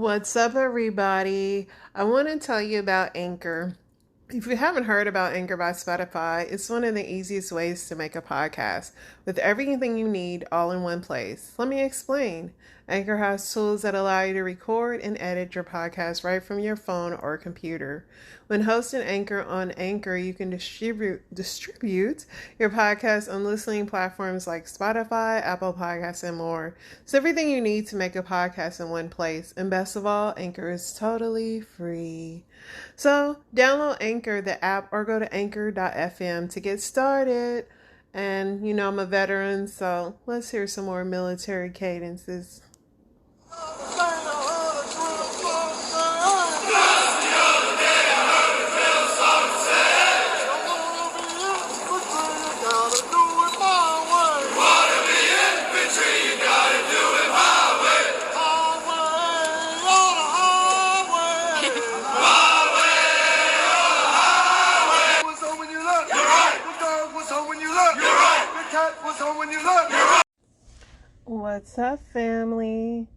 What's up, everybody? I want to tell you about Anchor. If you haven't heard about Anchor by Spotify, it's one of the easiest ways to make a podcast with everything you need all in one place. Let me explain. Anchor has tools that allow you to record and edit your podcast right from your phone or computer. When hosting Anchor on Anchor, you can distribute your podcast on listening platforms like Spotify, Apple Podcasts, and more. It's everything you need to make a podcast in one place. And best of all, Anchor is totally free. So download Anchor, the app, or go to anchor.fm to get started. And I'm a veteran, so let's hear some more military cadences. What's up, family?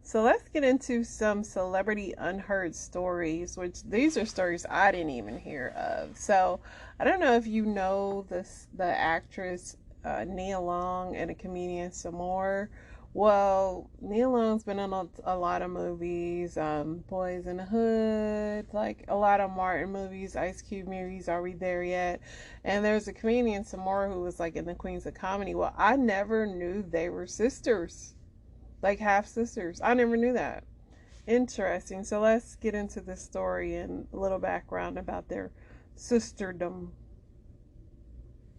So let's get into some celebrity unheard stories, which these are stories I didn't even hear of. So I don't know if you know the actress Nia Long and the comedian some more. Well, Nia Long's been in a lot of movies, Boys in the Hood, like a lot of Martin movies, Ice Cube movies, Are We There Yet? And there's a comedian some more who was like in the Queens of Comedy. Well, I never knew they were sisters, like half sisters. I never knew that. Interesting. So let's get into the story and a little background about their sisterdom.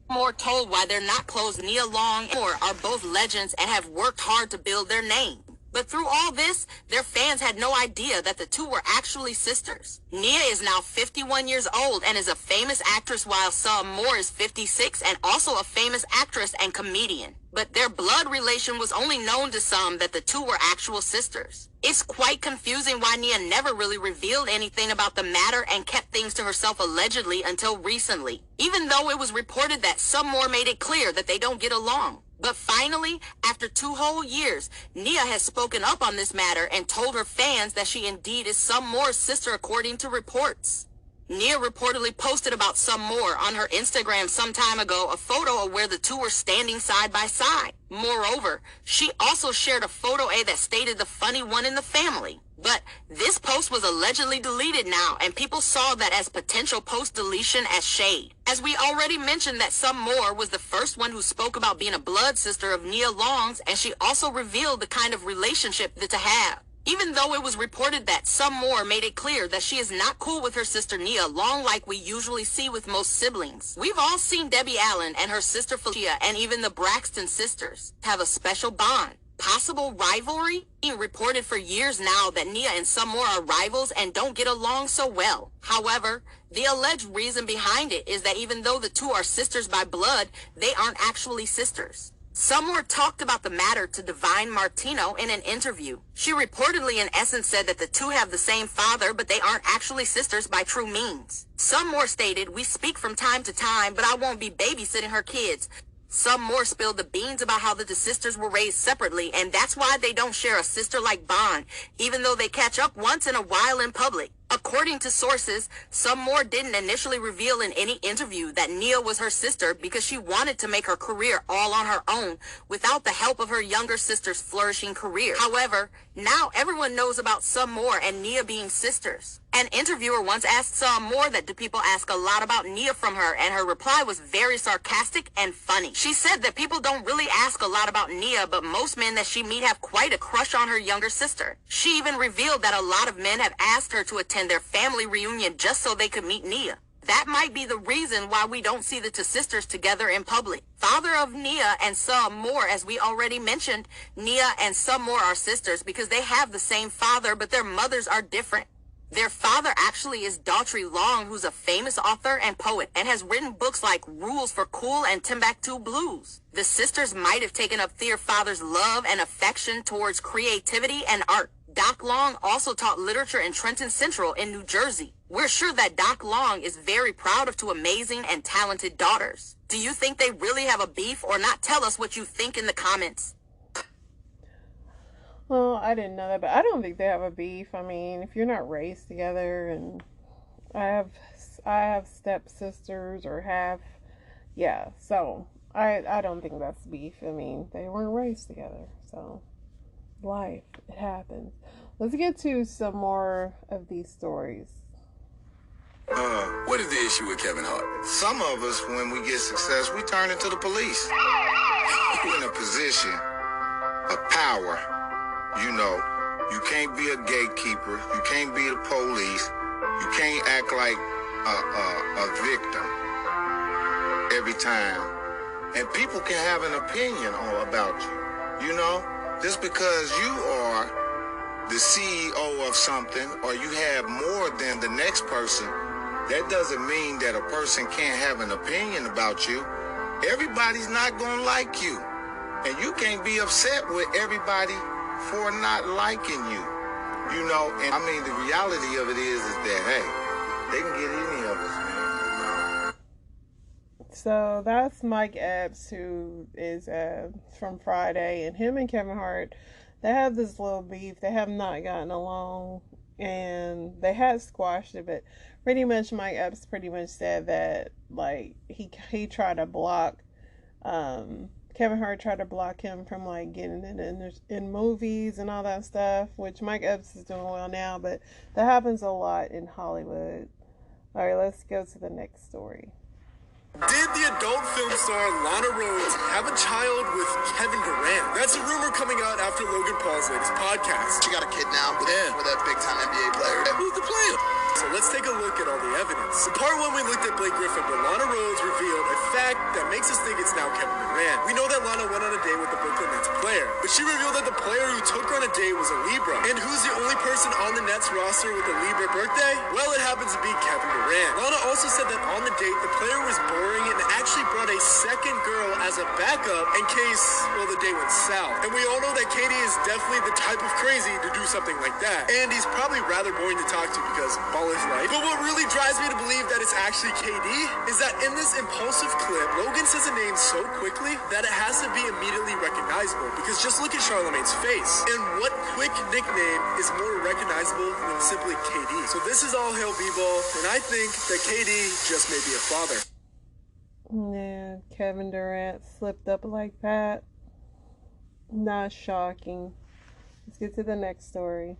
More told why they're not close. Nia Long and Moore are both legends and have worked hard to build their name. But through all this, their fans had no idea that the two were actually sisters. Nia is now 51 years old and is a famous actress, while Sam Moore is 56 and also a famous actress and comedian. But their blood relation was only known to some that the two were actual sisters. It's quite confusing why Nia never really revealed anything about the matter and kept things to herself allegedly until recently, even though it was reported that Sam Moore made it clear that they don't get along. But finally, after 2 whole years, Nia has spoken up on this matter and told her fans that she indeed is Sam Moore's sister, according to reports. Nia reportedly posted about Sam Moore on her Instagram some time ago, a photo of where the two were standing side by side. Moreover, she also shared a photo that stated the funny one in the family. But this post was allegedly deleted now, and people saw that as potential post deletion as shade. As we already mentioned, that Sam Moore was the first one who spoke about being a blood sister of Nia Long's, and she also revealed the kind of relationship that to have. Even though it was reported that Sam Moore made it clear that she is not cool with her sister Nia Long like we usually see with most siblings. We've all seen Debbie Allen and her sister Felicia, and even the Braxton sisters, have a special bond. Possible rivalry? Being reported for years now that Nia and Sam Moore are rivals and don't get along so well. However, the alleged reason behind it is that even though the two are sisters by blood, they aren't actually sisters. Sam Moore talked about the matter to Divine Martino in an interview. She reportedly in essence said that the two have the same father, but they aren't actually sisters by true means. Sam Moore stated, "We speak from time to time, but I won't be babysitting her kids." Sam Moore spilled the beans about how the sisters were raised separately, and that's why they don't share a sister-like bond, even though they catch up once in a while in public. According to sources, Sam Moore didn't initially reveal in any interview that Nia was her sister because she wanted to make her career all on her own without the help of her younger sister's flourishing career. However, now everyone knows about Sam Moore and Nia being sisters. An interviewer once asked Sam Moore that do people ask a lot about Nia from her, and her reply was very sarcastic and funny. She said that people don't really ask a lot about Nia, but most men that she meet have quite a crush on her younger sister. She even revealed that a lot of men have asked her to attend their family reunion just so they could meet Nia. That might be the reason why we don't see the two sisters together in public. Father of Nia and Sam Moore, as we already mentioned, Nia and Sam Moore are sisters because they have the same father, but their mothers are different. Their father actually is Daughtry Long, who's a famous author and poet and has written books like Rules for Cool and Timbuktu Blues. The sisters might have taken up their father's love and affection towards creativity and art. Doc Long also taught literature in Trenton Central in New Jersey. We're sure that Doc Long is very proud of two amazing and talented daughters. Do you think they really have a beef or not? Tell us what you think in the comments. Well, I didn't know that, but I don't think they have a beef. I mean, if you're not raised together, and I have I have stepsisters or have, yeah, so I don't think that's beef. I mean, they weren't raised together, so life, it happens. Let's get to some more of these stories. What is the issue with Kevin Hart? Some of us, when we get success, we turn into the police. You're in a position of power. You know, you can't be a gatekeeper. You can't be the police. You can't act like a victim every time. And people can have an opinion about you. You know, just because you are the CEO of something or you have more than the next person, that doesn't mean that a person can't have an opinion about you. Everybody's not gonna like you. And you can't be upset with everybody for not liking you. You know, and I mean, the reality of it is that, hey, they can get any of us, man. So that's Mike Epps, who is from Friday, and him and Kevin Hart, they have this little beef. They have not gotten along, and they had squashed it, but pretty much Mike Epps pretty much said that, like, he tried to block Kevin Hart tried to block him from, like, getting in movies and all that stuff, which Mike Epps is doing well now, but that happens a lot in Hollywood. All right, let's go to the next story. Did the adult film star Lana Rhoades have a child with Kevin Durant? That's a rumor coming out after Logan Paul's latest podcast. She got a kid now with that big-time NBA player. Who's the player? So let's take a look at all the evidence. In part one, we looked at Blake Griffin, but Lana Rhoades revealed a fact that makes us think it's now Kevin Durant. We know that Lana went on a date with the Brooklyn Nets player, but she revealed that the player who took her on a date was a Libra. And who's the only person on the Nets roster with a Libra birthday? Well, it happens to be Kevin Durant. Lana also said that on the date, the player was boring and actually brought a second girl as a backup in case, well, the date went south. And we all know that KD is definitely the type of crazy to do something like that. And he's probably rather boring to talk to because ball is life. But what really drives me to believe that it's actually KD is that in this impulsive clip, Logan says a name so quickly that it has to be immediately recognizable, because just look at Charlamagne's face. And what quick nickname is more recognizable than simply KD? So this is all hail B-ball, and I think that KD just may be a father. Yeah, Kevin Durant slipped up like that. Not shocking. Let's get to the next story.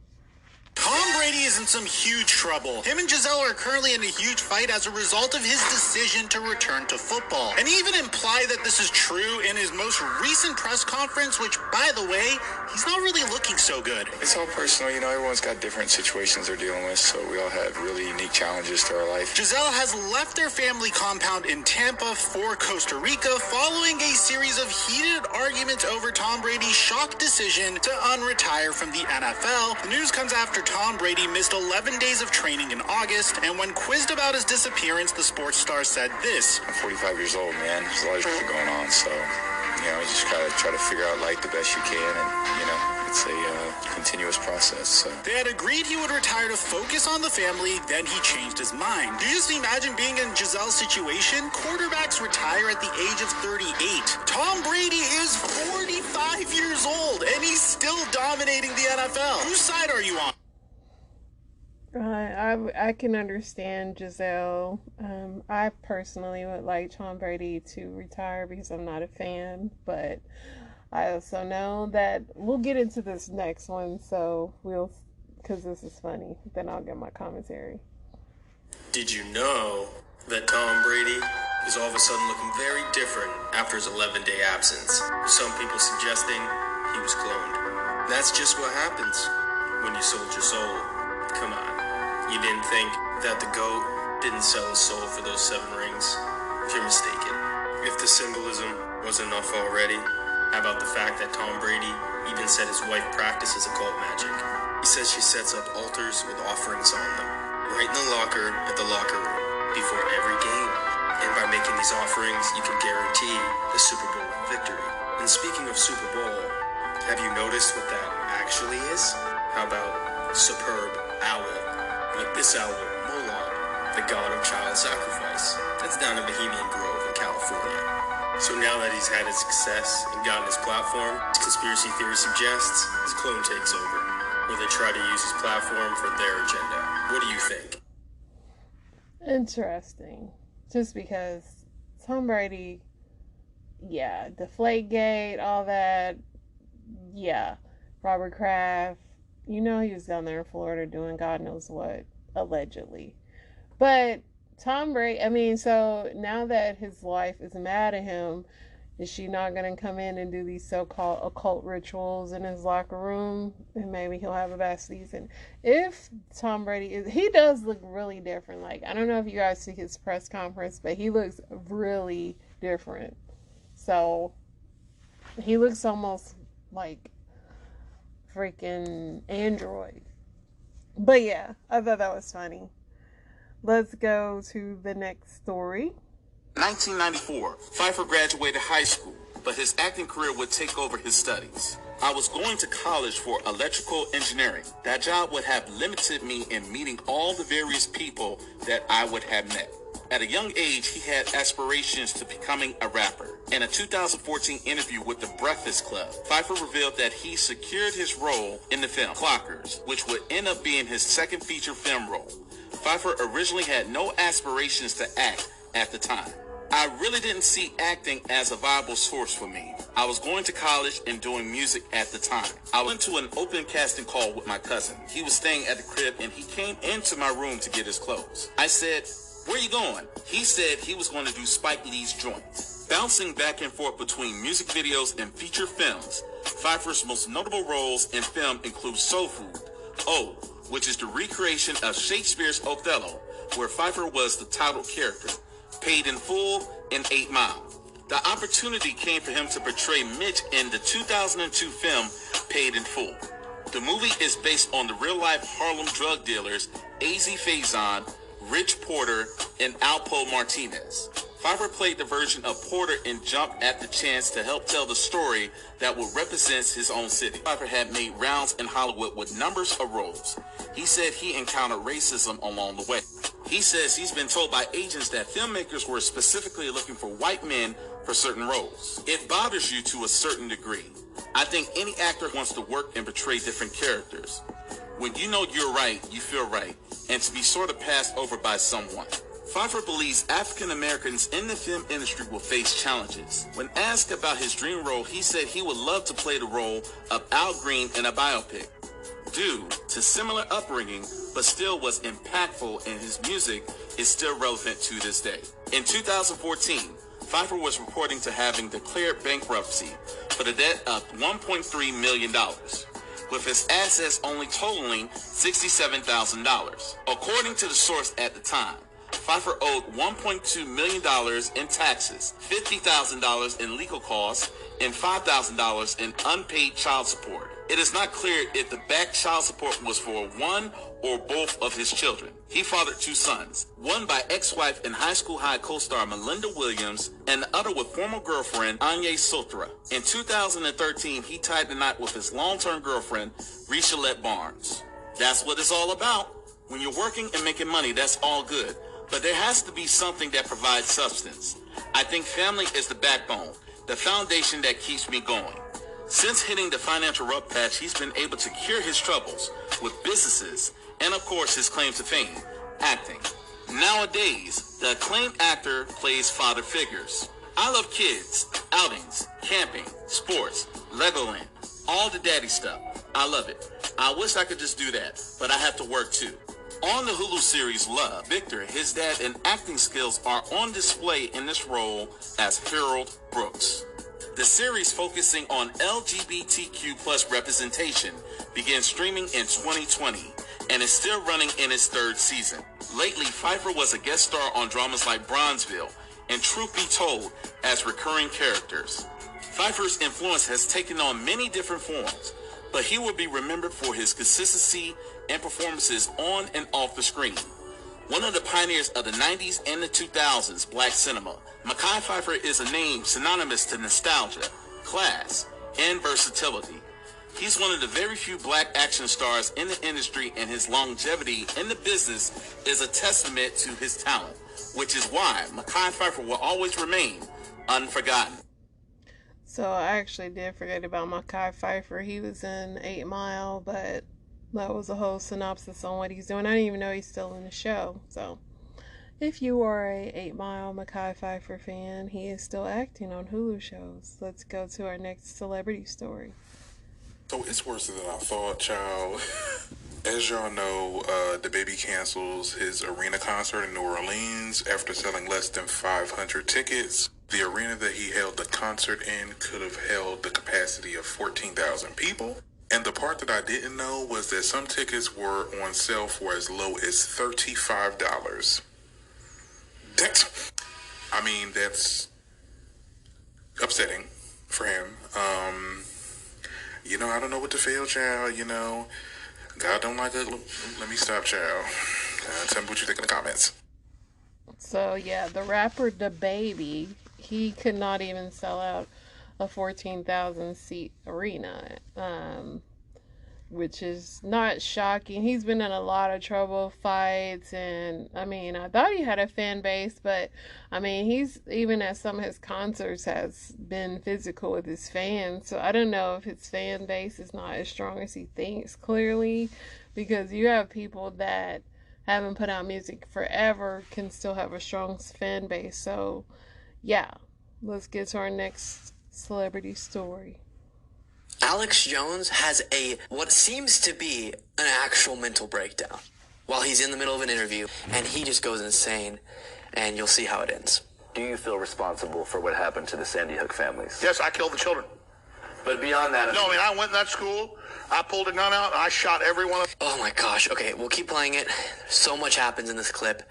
Tom Brady is in some huge trouble. Him and Giselle are currently in a huge fight as a result of his decision to return to football. And he even implied that this is true in his most recent press conference, which, by the way, he's not really looking so good. It's all personal, you know, everyone's got different situations they're dealing with, so we all have really unique challenges to our life. Giselle has left their family compound in Tampa for Costa Rica following a series of heated arguments over Tom Brady's shock decision to unretire from the NFL. The news comes after Tom Brady missed 11 days of training in August, and when quizzed about his disappearance, the sports star said this. I'm 45 years old, man. There's a lot of shit going on, so, you know, you just gotta try to figure out life the best you can, and, you know, it's a continuous process, so. They had agreed he would retire to focus on the family, then he changed his mind. Do you just imagine being in Giselle's situation? Quarterbacks retire at the age of 38. Tom Brady is 45 years old, and he's still dominating the NFL. Whose side are you on? I can understand Giselle. I personally would like Tom Brady to retire because I'm not a fan, but I also know that we'll get into this next one, so because this is funny, then I'll get my commentary. Did you know that Tom Brady is all of a sudden looking very different after his 11-day absence? Some people suggesting he was cloned. That's just what happens when you sold your soul. Come on. You didn't think that the GOAT didn't sell his soul for those 7 rings? You're mistaken. If the symbolism wasn't enough already, how about the fact that Tom Brady even said his wife practices occult magic? He says she sets up altars with offerings on them, right in the locker at the locker room, before every game. And by making these offerings, you can guarantee the Super Bowl victory. And speaking of Super Bowl, have you noticed what that actually is? How about superb owl? Like this owl, Moloch, the god of child sacrifice. That's down in Bohemian Grove in California. So now that he's had his success and gotten his platform, conspiracy theory suggests his clone takes over, where they try to use his platform for their agenda. What do you think? Interesting. Just because Tom Brady, yeah, Deflategate, all that, yeah. Robert Kraft, he was down there in Florida doing God knows what, allegedly. But Tom Brady, so now that his wife is mad at him, is she not going to come in and do these so-called occult rituals in his locker room? And maybe he'll have a bad season. If Tom Brady he does look really different. Like, I don't know if you guys see his press conference, but he looks really different. So, he looks almost like freaking android. But yeah, I thought that was funny. Let's go to the next story. 1994, Pfeiffer graduated high school, but his acting career would take over his studies. I was going to college for electrical engineering. That job would have limited me in meeting all the various people that I would have met. At a young age, he had aspirations to becoming a rapper. In a 2014 interview with The Breakfast Club, Pfeiffer revealed that he secured his role in the film Clockers, which would end up being his second feature film role. Pfeiffer originally had no aspirations to act at the time. I really didn't see acting as a viable source for me. I was going to college and doing music at the time. I went to an open casting call with my cousin. He was staying at the crib and he came into my room to get his clothes. I said, "Where you going?" He said he was going to do Spike Lee's Joint. Bouncing back and forth between music videos and feature films, Pfeiffer's most notable roles in film include Soul Food, O, which is the recreation of Shakespeare's Othello, where Pfeiffer was the title character, Paid in Full, and 8 Mile. The opportunity came for him to portray Mitch in the 2002 film Paid in Full. The movie is based on the real-life Harlem drug dealers A.Z. Faison, Rich Porter, and Alpo Martinez. Pfeiffer played the version of Porter and jumped at the chance to help tell the story that would represent his own city. Pfeiffer had made rounds in Hollywood with numbers of roles. He said he encountered racism along the way. He says he's been told by agents that filmmakers were specifically looking for white men for certain roles. It bothers you to a certain degree. I think any actor wants to work and portray different characters. When you know you're right, you feel right, and to be sort of passed over by someone. Pfeiffer believes African Americans in the film industry will face challenges. When asked about his dream role, he said he would love to play the role of Al Green in a biopic. Due to similar upbringing, but still was impactful, and his music is still relevant to this day. In 2014, Pfeiffer was reporting to having declared bankruptcy for the debt of $1.3 million, with his assets only totaling $67,000. According to the source at the time, Pfeiffer owed $1.2 million in taxes, $50,000 in legal costs, and $5,000 in unpaid child support. It is not clear if the back child support was for one or both of his children. He fathered 2 sons, one by ex-wife and high school high co-star Melinda Williams, and the other with former girlfriend Anya Sotra. In 2013, he tied the knot with his long-term girlfriend, Rishalette Barnes. That's what it's all about. When you're working and making money, that's all good. But there has to be something that provides substance. I think family is the backbone, the foundation that keeps me going. Since hitting the financial rough patch, he's been able to cure his troubles with businesses and, of course, his claim to fame, acting. Nowadays, the acclaimed actor plays father figures. I love kids, outings, camping, sports, Legoland, all the daddy stuff. I love it. I wish I could just do that, but I have to work too. On the Hulu series Love, Victor, his dad, and acting skills are on display in this role as Harold Brooks. The series, focusing on LGBTQ plus representation, began streaming in 2020 and is still running in its 3rd season. Lately, Pfeiffer was a guest star on dramas like Bronzeville and Truth Be Told as recurring characters. Pfeiffer's influence has taken on many different forms, but he will be remembered for his consistency and performances on and off the screen. One of the pioneers of the 90s and the 2000s black cinema, Mekhi Phifer is a name synonymous to nostalgia, class, and versatility. He's one of the very few black action stars in the industry, and his longevity in the business is a testament to his talent, which is why Mekhi Phifer will always remain unforgotten. So I actually did forget about Mekhi Phifer. He was in 8 Mile, but that was a whole synopsis on what he's doing. I didn't even know he's still in the show. So if you are a 8 Mile Mekhi Phifer fan, he is still acting on Hulu shows. Let's go to our next celebrity story. So it's worse than I thought, child. As y'all know, the baby cancels his arena concert in New Orleans after selling less than 500 tickets. The arena that he held the concert in could have held the capacity of 14,000 people. And the part that I didn't know was that some tickets were on sale for as low as $35. That's upsetting for him. I don't know what to feel, child. God don't like it. Let me stop, child. Tell me what you think in the comments. So yeah, the rapper DaBaby, he could not even sell out a 14,000 seat arena, which is not shocking. He's been in a lot of trouble, fights, and I thought he had a fan base, but he's even at some of his concerts has been physical with his fans. So I don't know if his fan base is not as strong as he thinks, clearly, because you have people that haven't put out music forever can still have a strong fan base. So yeah, let's get to our next celebrity story. Alex Jones has what seems to be an actual mental breakdown while he's in the middle of an interview, and he just goes insane, and you'll see how it ends. Do you feel responsible for what happened to the Sandy Hook families? Yes, I killed the children. But beyond that... No, I went in that school, I pulled a gun out, and I shot every one of them. Oh my gosh, okay, we'll keep playing it. So much happens in this clip,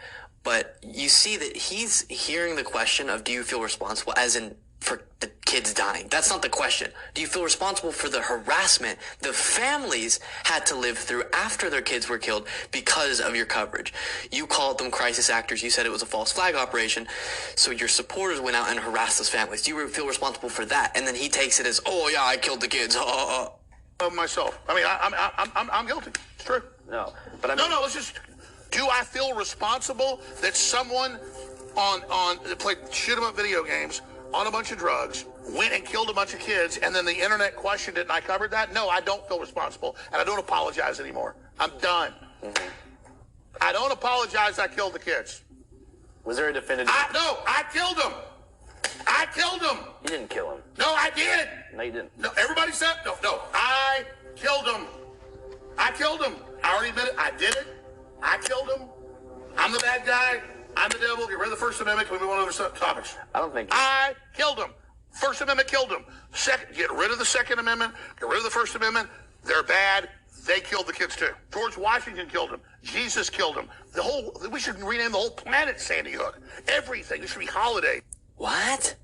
but you see that he's hearing the question of, do you feel responsible, as in for the kids dying? That's not the question. Do you feel responsible for the harassment the families had to live through after their kids were killed because of your coverage? You called them crisis actors. You said it was a false flag operation. So your supporters went out and harassed those families. Do you feel responsible for that? And then he takes it as, oh yeah, I killed the kids. Of myself. I'm guilty. It's true. No, No, let's just... Do I feel responsible that someone that played shoot 'em up video games on a bunch of drugs, went and killed a bunch of kids, and then the internet questioned it and I covered that? No, I don't feel responsible, and I don't apologize anymore. I'm done. Mm-hmm. I don't apologize I killed the kids. Was there a definitive... No, I killed them. I killed them. You didn't kill him. No, I did. No, you didn't. No, everybody said... No, I killed them. I killed them. I already admit it. I did it. I killed them. I'm the bad guy. I'm the devil. Get rid of the First Amendment. Can we move on to other topics? I don't think... I killed them. First Amendment killed them. Second, get rid of the Second Amendment. Get rid of the First Amendment. They're bad. They killed the kids too. George Washington killed them. Jesus killed them. We should rename the whole planet Sandy Hook. Everything. There should be holiday. What?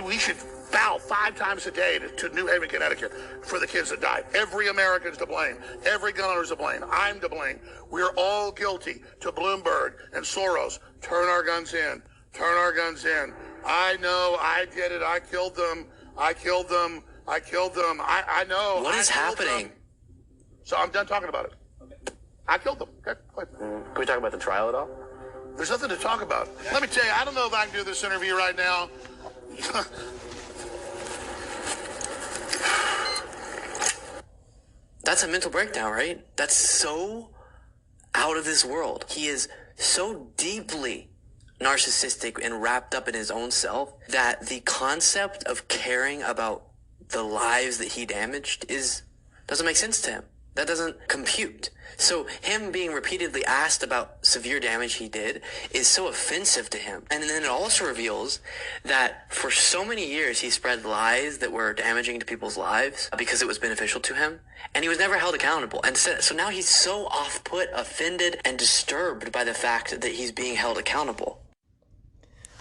We should bow 5 times a day to New Haven, Connecticut for the kids that died. Every American's to blame. Every gun owner's to blame. I'm to blame. We're all guilty. To Bloomberg and Soros, turn our guns in. Turn our guns in. I know. I did it. I killed them. I killed them. I killed them. I know. What is happening? Them. So I'm done talking about it. Okay. I killed them. Okay. Can we talk about the trial at all? There's nothing to talk about. Let me tell you, I don't know if I can do this interview right now. That's a mental breakdown, right? That's so out of this world. He is so deeply narcissistic and wrapped up in his own self that the concept of caring about the lives that he damaged doesn't make sense to him. That doesn't compute. So him being repeatedly asked about severe damage he did is so offensive to him. And then it also reveals that for so many years he spread lies that were damaging to people's lives because it was beneficial to him. And he was never held accountable. And so now he's so off-put, offended, and disturbed by the fact that he's being held accountable.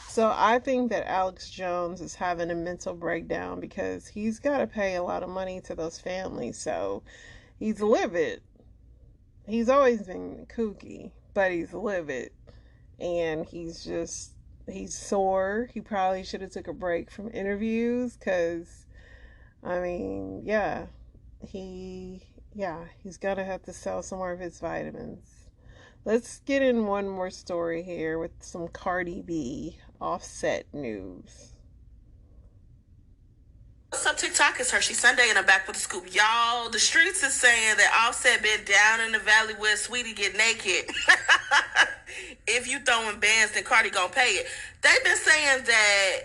So I think that Alex Jones is having a mental breakdown because he's got to pay a lot of money to those families. So he's livid. He's always been kooky, but he's livid. And he's sore. He probably should have took a break from interviews because, he's going to have to sell some more of his vitamins. Let's get in one more story here with some Cardi B Offset news. What's up, TikTok? It's Hershey Sunday, and I'm back with the scoop. Y'all, the streets is saying that Offset been down in the valley where Sweetie get naked. If you throwing bands, then Cardi gonna pay it. They've been saying that,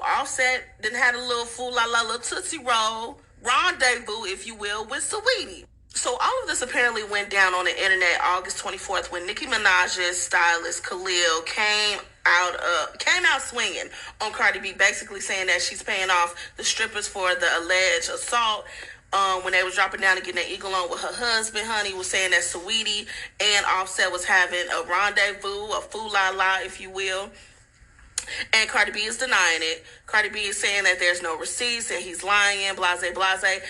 Offset done had a little little Tootsie Roll, rendezvous, if you will, with Sweetie. So all of this apparently went down on the internet August 24th when Nicki Minaj's stylist Khalil came out swinging on Cardi B, basically saying that she's paying off the strippers for the alleged assault. When they was dropping down and getting an eagle on with her husband, honey, was saying that Saweetie and Offset was having a rendezvous, a fool-la-la, if you will. And Cardi B is denying it. Cardi B is saying that there's no receipts and he's lying, blase, blase.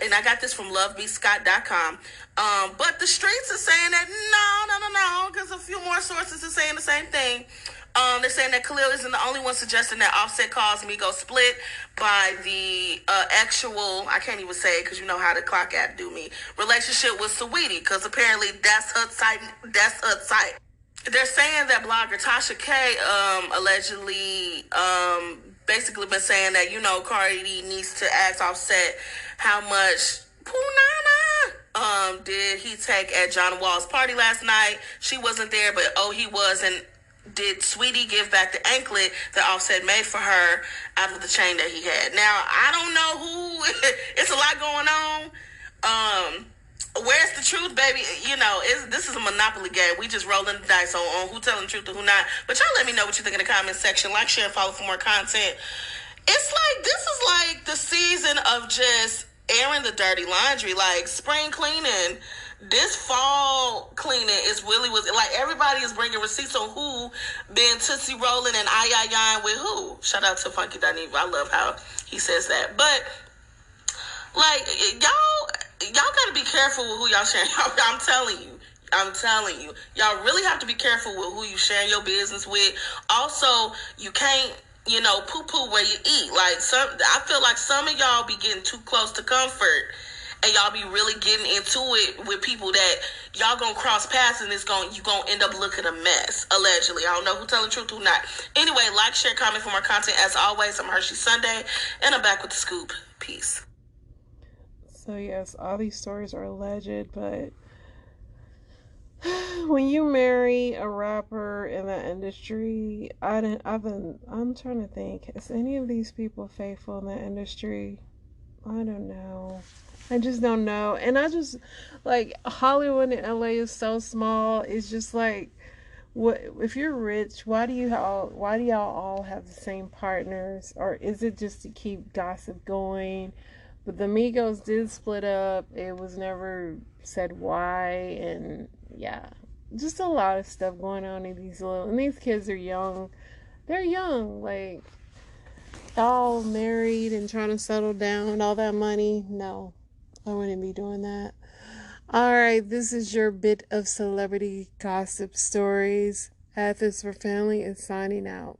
And I got this from lovebscott.com. But the streets are saying that no, because a few more sources are saying the same thing. They're saying that Khalil isn't the only one suggesting that Offset caused Migos split by the actual, I can't even say it because you know how the clock app do me, relationship with Saweetie, because apparently that's her site. They're saying that blogger Tasha K allegedly basically been saying that, Cardi needs to ask Offset how much punana did he take at John Wall's party last night. She wasn't there, but he was. And did Sweetie give back the anklet that Offset made for her out of the chain that he had? Now, I don't know who. It's a lot going on. Where's the truth, baby? This is a Monopoly game. We just rolling the dice on who telling the truth and who not. But y'all let me know what you think in the comment section. Like, share, and follow for more content. This is like the season of just airing the dirty laundry. Like, spring cleaning. This fall cleaning is really like everybody is bringing receipts on who been Tootsie rolling and ay with who. Shout out to Funky Dineva. I love how he says that. But like y'all gotta be careful with who y'all sharing. I'm telling you, y'all really have to be careful with who you sharing your business with. Also, you can't, poo-poo where you eat. Like I feel like some of y'all be getting too close to comfort, and y'all be really getting into it with people that y'all gonna cross paths, and you gonna end up looking a mess. Allegedly, I don't know who telling the truth, who not. Anyway, like, share, comment for more content. As always, I'm Hershey Sunday, and I'm back with the scoop. Peace. So yes, all these stories are alleged, but when you marry a rapper in the industry, I'm trying to think, is any of these people faithful in the industry? I don't know. I just don't know. And I just, like, Hollywood and LA is so small. It's just like, what if you're rich, why do y'all all have the same partners? Or is it just to keep gossip going? But the Migos did split up. It was never said why, and yeah, just a lot of stuff going on in these kids are young. They're young, like, all married and trying to settle down, all that money. No, I wouldn't be doing that. Alright, this is your bit of celebrity gossip stories. Athens for Family is signing out.